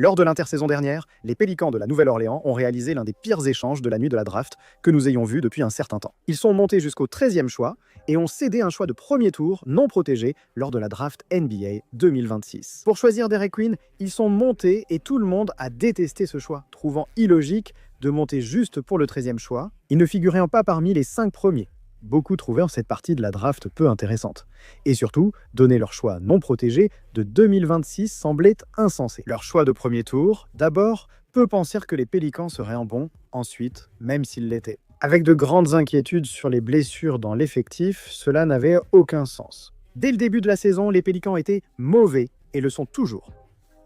Lors de l'intersaison dernière, les Pélicans de la Nouvelle-Orléans ont réalisé l'un des pires échanges de la nuit de la draft que nous ayons vu depuis un certain temps. Ils sont montés jusqu'au 13e choix et ont cédé un choix de premier tour non protégé lors de la draft NBA 2026. Pour choisir Derek Queen, ils sont montés et tout le monde a détesté ce choix, trouvant illogique de monter juste pour le 13e choix. Il ne figurait pas parmi les 5 premiers. Beaucoup trouvèrent cette partie de la draft peu intéressante. Et surtout, donner leur choix non protégé de 2026 semblait insensé. Leur choix de premier tour, d'abord, peu pensèrent que les Pélicans seraient en bon, ensuite, même s'ils l'étaient. Avec de grandes inquiétudes sur les blessures dans l'effectif, cela n'avait aucun sens. Dès le début de la saison, les Pélicans étaient mauvais et le sont toujours.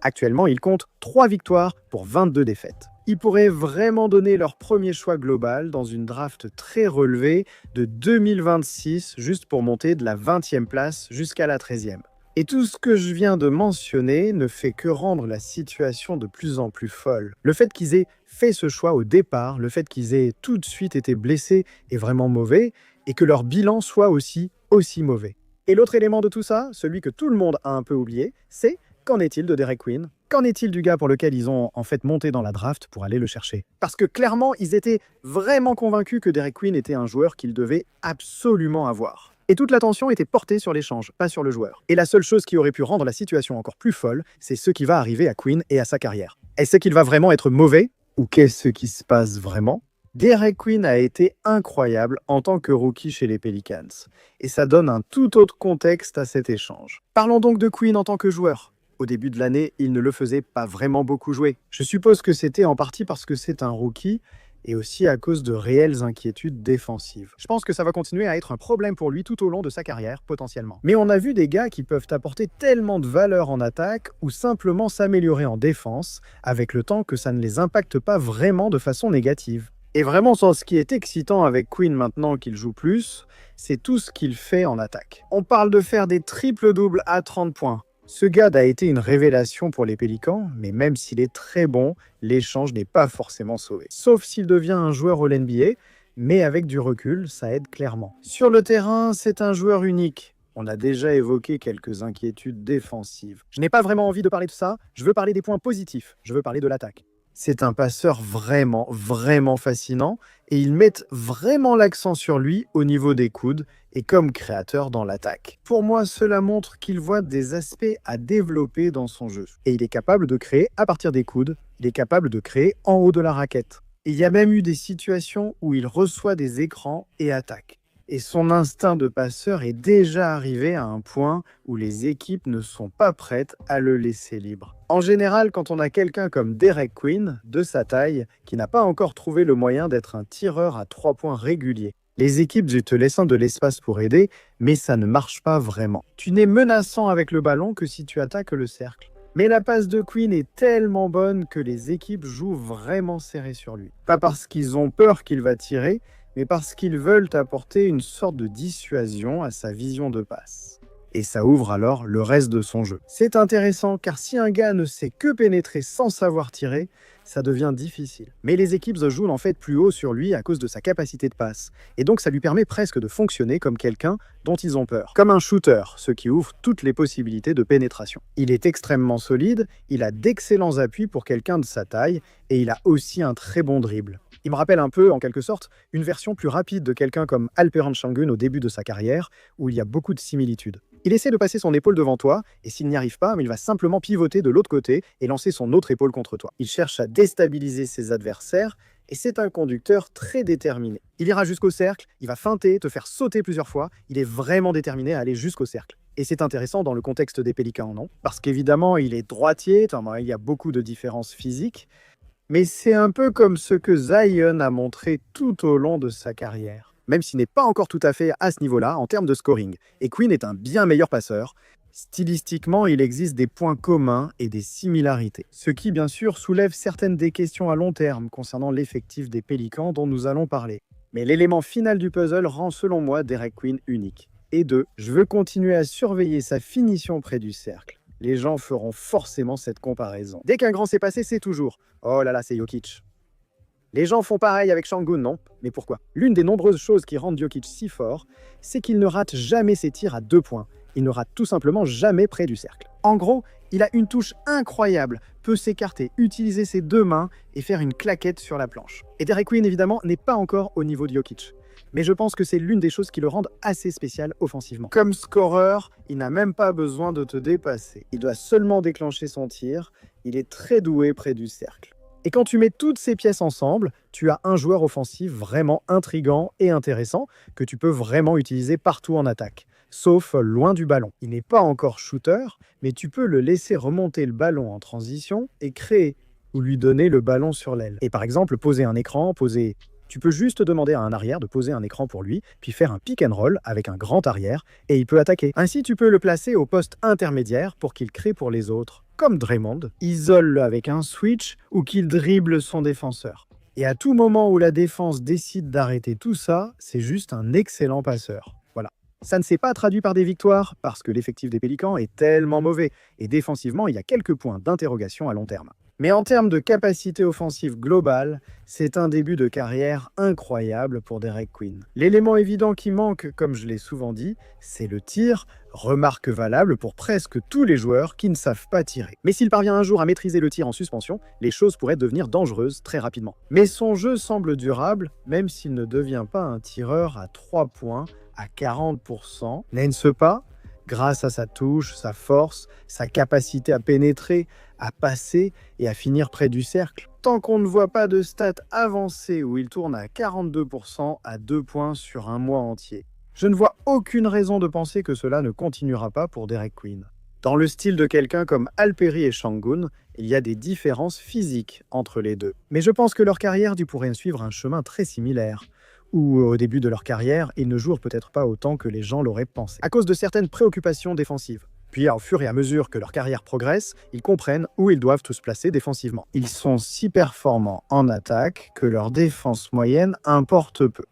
Actuellement, ils comptent 3 victoires pour 22 défaites. Ils pourraient vraiment donner leur premier choix global dans une draft très relevée de 2026 juste pour monter de la 20e place jusqu'à la 13e. Et tout ce que je viens de mentionner ne fait que rendre la situation de plus en plus folle. Le fait qu'ils aient fait ce choix au départ, le fait qu'ils aient tout de suite été blessés est vraiment mauvais et que leur bilan soit aussi mauvais. Et l'autre élément de tout ça, celui que tout le monde a un peu oublié, c'est qu'en est-il de Derek Queen ? Qu'en est-il du gars pour lequel ils ont en fait monté dans la draft pour aller le chercher ? Parce que clairement, ils étaient vraiment convaincus que Derek Queen était un joueur qu'ils devaient absolument avoir. Et toute l'attention était portée sur l'échange, pas sur le joueur. Et la seule chose qui aurait pu rendre la situation encore plus folle, c'est ce qui va arriver à Queen et à sa carrière. Est-ce qu'il va vraiment être mauvais ? Ou qu'est-ce qui se passe vraiment ? Derek Queen a été incroyable en tant que rookie chez les Pelicans. Et ça donne un tout autre contexte à cet échange. Parlons donc de Queen en tant que joueur. Au début de l'année, il ne le faisait pas vraiment beaucoup jouer. Je suppose que c'était en partie parce que c'est un rookie et aussi à cause de réelles inquiétudes défensives. Je pense que ça va continuer à être un problème pour lui tout au long de sa carrière, potentiellement. Mais on a vu des gars qui peuvent apporter tellement de valeur en attaque ou simplement s'améliorer en défense avec le temps que ça ne les impacte pas vraiment de façon négative. Et vraiment, ce qui est excitant avec Queen maintenant qu'il joue plus, c'est tout ce qu'il fait en attaque. On parle de faire des triples-doubles à 30 points. Ce gars a été une révélation pour les Pélicans, mais même s'il est très bon, l'échange n'est pas forcément sauvé. Sauf s'il devient un joueur All-NBA, mais avec du recul, ça aide clairement. Sur le terrain, c'est un joueur unique. On a déjà évoqué quelques inquiétudes défensives. Je n'ai pas vraiment envie de parler de ça, je veux parler des points positifs, je veux parler de l'attaque. C'est un passeur vraiment fascinant et ils mettent vraiment l'accent sur lui au niveau des coudes et comme créateur dans l'attaque. Pour moi, cela montre qu'il voit des aspects à développer dans son jeu. Et il est capable de créer à partir des coudes, il est capable de créer en haut de la raquette. Il y a même eu des situations où il reçoit des écrans et attaque. Et son instinct de passeur est déjà arrivé à un point où les équipes ne sont pas prêtes à le laisser libre. En général, quand on a quelqu'un comme Derek Queen, de sa taille, qui n'a pas encore trouvé le moyen d'être un tireur à 3 points régulier, les équipes te laissent de l'espace pour aider, mais ça ne marche pas vraiment. Tu n'es menaçant avec le ballon que si tu attaques le cercle. Mais la passe de Queen est tellement bonne que les équipes jouent vraiment serré sur lui. Pas parce qu'ils ont peur qu'il va tirer, mais parce qu'ils veulent apporter une sorte de dissuasion à sa vision de passe. Et ça ouvre alors le reste de son jeu. C'est intéressant car si un gars ne sait que pénétrer sans savoir tirer, ça devient difficile. Mais les équipes jouent en fait plus haut sur lui à cause de sa capacité de passe. Et donc ça lui permet presque de fonctionner comme quelqu'un dont ils ont peur. Comme un shooter, ce qui ouvre toutes les possibilités de pénétration. Il est extrêmement solide, il a d'excellents appuis pour quelqu'un de sa taille, et il a aussi un très bon dribble. Il me rappelle un peu, en quelque sorte, une version plus rapide de quelqu'un comme Alperen Sengun au début de sa carrière, où il y a beaucoup de similitudes. Il essaie de passer son épaule devant toi, et s'il n'y arrive pas, il va simplement pivoter de l'autre côté et lancer son autre épaule contre toi. Il cherche à déstabiliser ses adversaires, et c'est un conducteur très déterminé. Il ira jusqu'au cercle, il va feinter, te faire sauter plusieurs fois, il est vraiment déterminé à aller jusqu'au cercle. Et c'est intéressant dans le contexte des Pélicans, non ? Parce qu'évidemment, il est droitier, il y a beaucoup de différences physiques, mais c'est un peu comme ce que Zion a montré tout au long de sa carrière. Même s'il n'est pas encore tout à fait à ce niveau-là en termes de scoring. Et Queen est un bien meilleur passeur. Stylistiquement, il existe des points communs et des similarités. Ce qui, bien sûr, soulève certaines des questions à long terme concernant l'effectif des Pélicans dont nous allons parler. Mais l'élément final du puzzle rend, selon moi, Derek Queen unique. Et 2, je veux continuer à surveiller sa finition près du cercle. Les gens feront forcément cette comparaison. Dès qu'un grand s'est passé, c'est toujours « Oh là là, c'est Jokic ». Les gens font pareil avec Sengun, non ? Mais pourquoi ? L'une des nombreuses choses qui rendent Jokic si fort, c'est qu'il ne rate jamais ses tirs à 2 points. Il ne rate tout simplement jamais près du cercle. En gros, il a une touche incroyable, peut s'écarter, utiliser ses deux mains et faire une claquette sur la planche. Et Derek Queen, évidemment, n'est pas encore au niveau de Jokic. Mais je pense que c'est l'une des choses qui le rendent assez spécial offensivement. Comme scoreur, il n'a même pas besoin de te dépasser. Il doit seulement déclencher son tir. Il est très doué près du cercle. Et quand tu mets toutes ces pièces ensemble, tu as un joueur offensif vraiment intriguant et intéressant que tu peux vraiment utiliser partout en attaque, sauf loin du ballon. Il n'est pas encore shooter, mais tu peux le laisser remonter le ballon en transition et créer ou lui donner le ballon sur l'aile. Et par exemple, poser un écran, Tu peux juste demander à un arrière de poser un écran pour lui, puis faire un pick and roll avec un grand arrière, et il peut attaquer. Ainsi, tu peux le placer au poste intermédiaire pour qu'il crée pour les autres, comme Draymond, isole-le avec un switch ou qu'il dribble son défenseur. Et à tout moment où la défense décide d'arrêter tout ça, c'est juste un excellent passeur. Voilà. Ça ne s'est pas traduit par des victoires, parce que l'effectif des Pélicans est tellement mauvais, et défensivement, il y a quelques points d'interrogation à long terme. Mais en termes de capacité offensive globale, c'est un début de carrière incroyable pour Derek Queen. L'élément évident qui manque, comme je l'ai souvent dit, c'est le tir, remarque valable pour presque tous les joueurs qui ne savent pas tirer. Mais s'il parvient un jour à maîtriser le tir en suspension, les choses pourraient devenir dangereuses très rapidement. Mais son jeu semble durable, même s'il ne devient pas un tireur à 3 points à 40%. N'est-ce pas ? Grâce à sa touche, sa force, sa capacité à pénétrer, à passer et à finir près du cercle. Tant qu'on ne voit pas de stats avancées où il tourne à 42% à 2 points sur un mois entier, je ne vois aucune raison de penser que cela ne continuera pas pour Derek Queen. Dans le style de quelqu'un comme Alperi et Sengun, il y a des différences physiques entre les deux. Mais je pense que leur carrière pourrait suivre un chemin très similaire, où au début de leur carrière, ils ne jouent peut-être pas autant que les gens l'auraient pensé, à cause de certaines préoccupations défensives. Puis, au fur et à mesure que leur carrière progresse, ils comprennent où ils doivent tous se placer défensivement. Ils sont si performants en attaque que leur défense moyenne importe peu.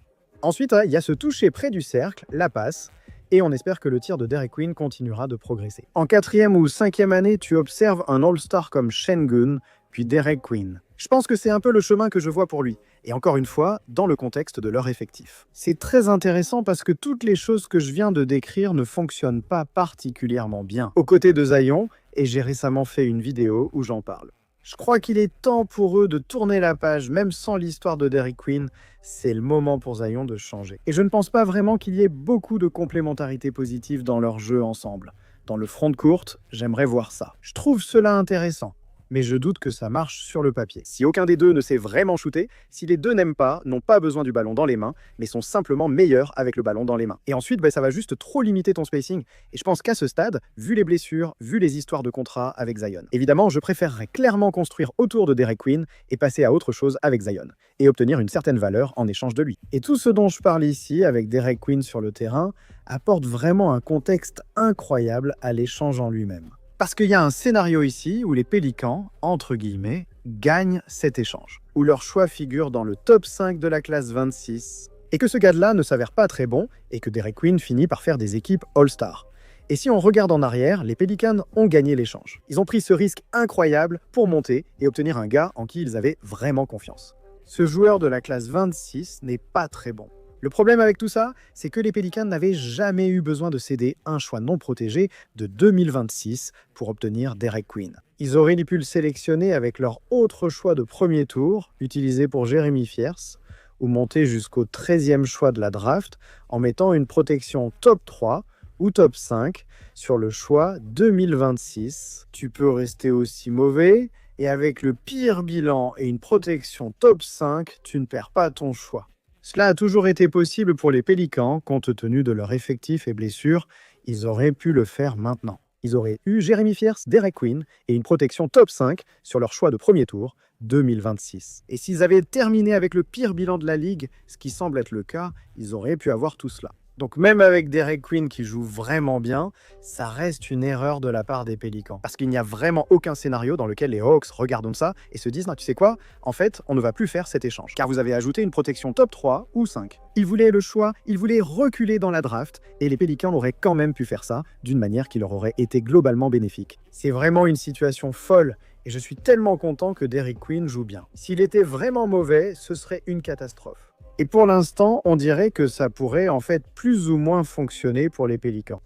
Ensuite, il y a ce toucher près du cercle, la passe, et on espère que le tir de Derek Queen continuera de progresser. En 4e ou 5e année, tu observes un All-Star comme Sengun, puis Derek Queen. Je pense que c'est un peu le chemin que je vois pour lui. Et encore une fois, dans le contexte de leur effectif. C'est très intéressant parce que toutes les choses que je viens de décrire ne fonctionnent pas particulièrement bien aux côtés de Zion, et j'ai récemment fait une vidéo où j'en parle. Je crois qu'il est temps pour eux de tourner la page, même sans l'histoire de Derek Queen. C'est le moment pour Zion de changer. Et je ne pense pas vraiment qu'il y ait beaucoup de complémentarité positive dans leur jeu ensemble. Dans le front de courte, j'aimerais voir ça. Je trouve cela intéressant. Mais je doute que ça marche sur le papier. Si aucun des deux ne sait vraiment shooter, si les deux n'aiment pas, n'ont pas besoin du ballon dans les mains, mais sont simplement meilleurs avec le ballon dans les mains. Et ensuite, ça va juste trop limiter ton spacing. Et je pense qu'à ce stade, vu les blessures, vu les histoires de contrat avec Zion, évidemment, je préférerais clairement construire autour de Derek Queen et passer à autre chose avec Zion, et obtenir une certaine valeur en échange de lui. Et tout ce dont je parle ici, avec Derek Queen sur le terrain, apporte vraiment un contexte incroyable à l'échange en lui-même. Parce qu'il y a un scénario ici où les Pélicans, entre guillemets, gagnent cet échange, où leur choix figure dans le top 5 de la classe 26, et que ce gars-là ne s'avère pas très bon, et que Derek Queen finit par faire des équipes All-Star. Et si on regarde en arrière, les Pelicans ont gagné l'échange. Ils ont pris ce risque incroyable pour monter et obtenir un gars en qui ils avaient vraiment confiance. Ce joueur de la classe 26 n'est pas très bon. Le problème avec tout ça, c'est que les Pelicans n'avaient jamais eu besoin de céder un choix non protégé de 2026 pour obtenir Derek Queen. Ils auraient pu le sélectionner avec leur autre choix de premier tour, utilisé pour Jeremy Fierce, ou monter jusqu'au 13e choix de la draft en mettant une protection top 3 ou top 5 sur le choix 2026. Tu peux rester aussi mauvais, et avec le pire bilan et une protection top 5, tu ne perds pas ton choix. Cela a toujours été possible pour les Pélicans, compte tenu de leur effectif et blessures. Ils auraient pu le faire maintenant. Ils auraient eu Jeremy Fierce, Derek Queen et une protection top 5 sur leur choix de premier tour, 2026. Et s'ils avaient terminé avec le pire bilan de la ligue, ce qui semble être le cas, ils auraient pu avoir tout cela. Donc même avec Derek Queen qui joue vraiment bien, ça reste une erreur de la part des Pélicans. Parce qu'il n'y a vraiment aucun scénario dans lequel les Hawks regardent ça et se disent « Non, tu sais quoi ? En fait, on ne va plus faire cet échange. Car vous avez ajouté une protection top 3 ou 5. » Ils voulaient le choix, ils voulaient reculer dans la draft et les Pélicans auraient quand même pu faire ça d'une manière qui leur aurait été globalement bénéfique. C'est vraiment une situation folle. Et je suis tellement content que Derek Queen joue bien. S'il était vraiment mauvais, ce serait une catastrophe. Et pour l'instant, on dirait que ça pourrait en fait plus ou moins fonctionner pour les Pélicans.